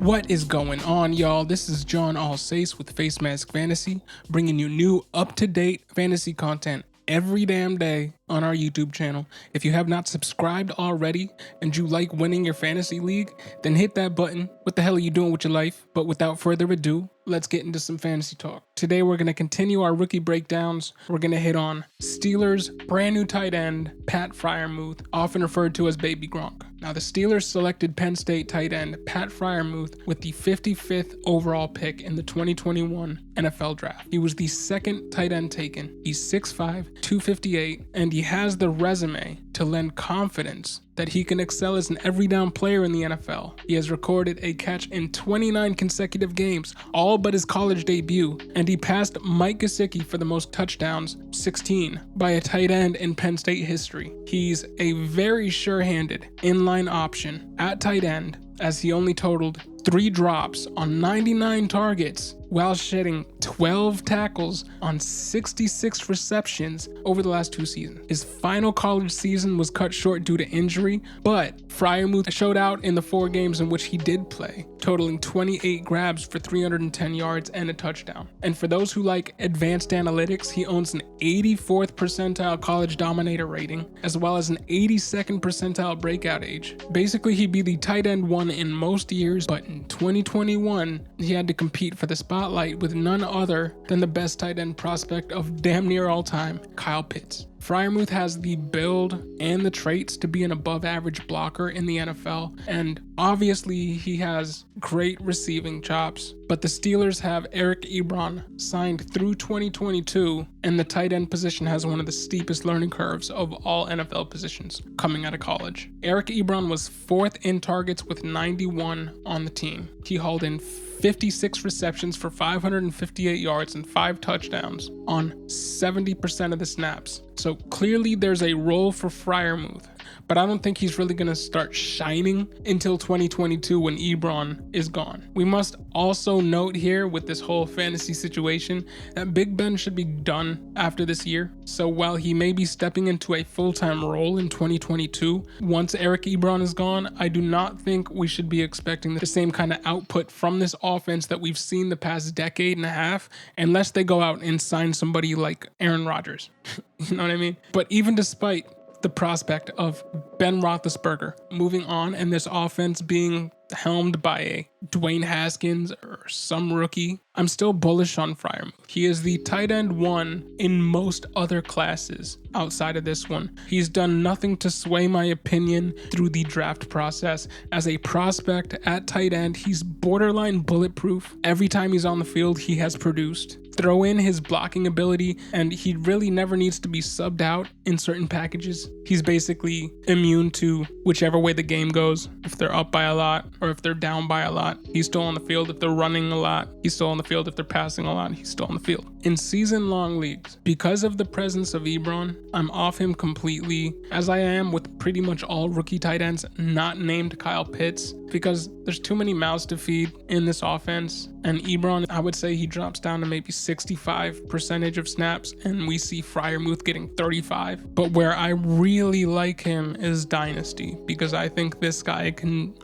What is going on, y'all? This is John Alsace with Face Mask Fantasy, bringing you new, up-to-date fantasy content every damn day on our YouTube channel. If you have not subscribed already and you like winning your fantasy league, then hit that button. What the hell are you doing with your life? But without further ado, let's get into some fantasy talk. Today we're going to continue our rookie breakdowns. We're going to hit on Steelers brand new tight end Pat Freiermuth, often referred to as Baby Gronk. Now the Steelers selected Penn State tight end Pat Freiermuth with the 55th overall pick in the 2021 NFL draft. He was the second tight end taken. He's 6'5", 258, and he has the resume to lend confidence that he can excel as an every down player in the NFL. He has recorded a catch in 29 consecutive games, all but his college debut, and he passed Mike Gesicki for the most touchdowns, 16, by a tight end in Penn State history. He's a very sure-handed inline option at tight end, as he only totaled 3 drops on 99 targets while shedding 12 tackles on 66 receptions over the last 2 seasons. His final college season was cut short due to injury, but Freiermuth showed out in the 4 games in which he did play, totaling 28 grabs for 310 yards and a touchdown. And for those who like advanced analytics, he owns an 84th percentile college dominator rating, as well as an 82nd percentile breakout age. Basically, he'd be the tight end 1 in most years, but in 2021, he had to compete for the spotlight with none other than the best tight end prospect of damn near all time, Kyle Pitts. Freiermuth has the build and the traits to be an above average blocker in the NFL, and obviously he has great receiving chops, but the Steelers have Eric Ebron signed through 2022, and the tight end position has one of the steepest learning curves of all NFL positions coming out of college. Eric Ebron was 4th in targets with 91 on the team. He hauled in 56 receptions for 558 yards and 5 touchdowns on 70% of the snaps. So clearly there's a role for Freiermuth, but I don't think he's really going to start shining until 2022 when Ebron is gone. We must also note here with this whole fantasy situation that Big Ben should be done after this year. So while he may be stepping into a full-time role in 2022, once Eric Ebron is gone, I do not think we should be expecting the same kind of output from this offense that we've seen the past decade and a half, unless they go out and sign somebody like Aaron Rodgers. You know what I mean? But even despite the prospect of Ben Roethlisberger moving on and this offense being helmed by a Dwayne Haskins or some rookie, I'm still bullish on Freiermuth. He is the tight end 1 in most other classes outside of this one. He's done nothing to sway my opinion through the draft process. As a prospect at tight end, he's borderline bulletproof. Every time he's on the field, he has produced. Throw in his blocking ability, and he really never needs to be subbed out in certain packages. He's basically immune to whichever way the game goes. If they're up by a lot or if they're down by a lot, he's still on the field. If they're running a lot, he's still on the field. If they're passing a lot, he's still on the field. In season-long leagues, because of the presence of Ebron, I'm off him completely, as I am with pretty much all rookie tight ends not named Kyle Pitts, because there's too many mouths to feed in this offense. And Ebron, I would say he drops down to maybe 65% of snaps, and we see Freiermuth getting 35. But where I really like him is Dynasty, because I think this guy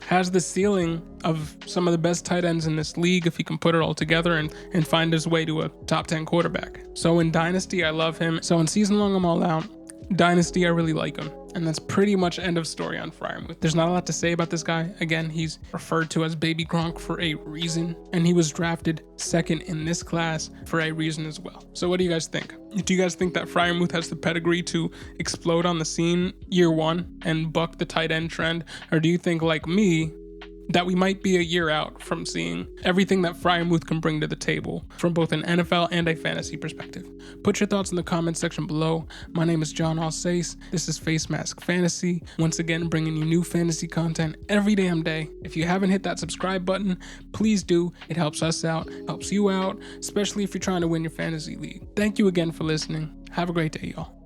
has the ceiling of some of the best tight ends in this league if he can put it all together and find his way to a top 10 quarterback. So in Dynasty, I love him. So in season long, I'm all out. Dynasty, I really like him. And that's pretty much end of story on Freiermuth. There's not a lot to say about this guy. Again, he's referred to as Baby Gronk for a reason, and he was drafted 2nd in this class for a reason as well. So what do you guys think? Do you guys think that Freiermuth has the pedigree to explode on the scene year 1 and buck the tight end trend? Or do you think, like me, that we might be a year out from seeing everything that Freiermuth can bring to the table from both an NFL and a fantasy perspective? Put your thoughts in the comments section below. My name is John Alsace. This is Face Mask Fantasy. Once again, bringing you new fantasy content every damn day. If you haven't hit that subscribe button, please do. It helps us out, helps you out, especially if you're trying to win your fantasy league. Thank you again for listening. Have a great day, y'all.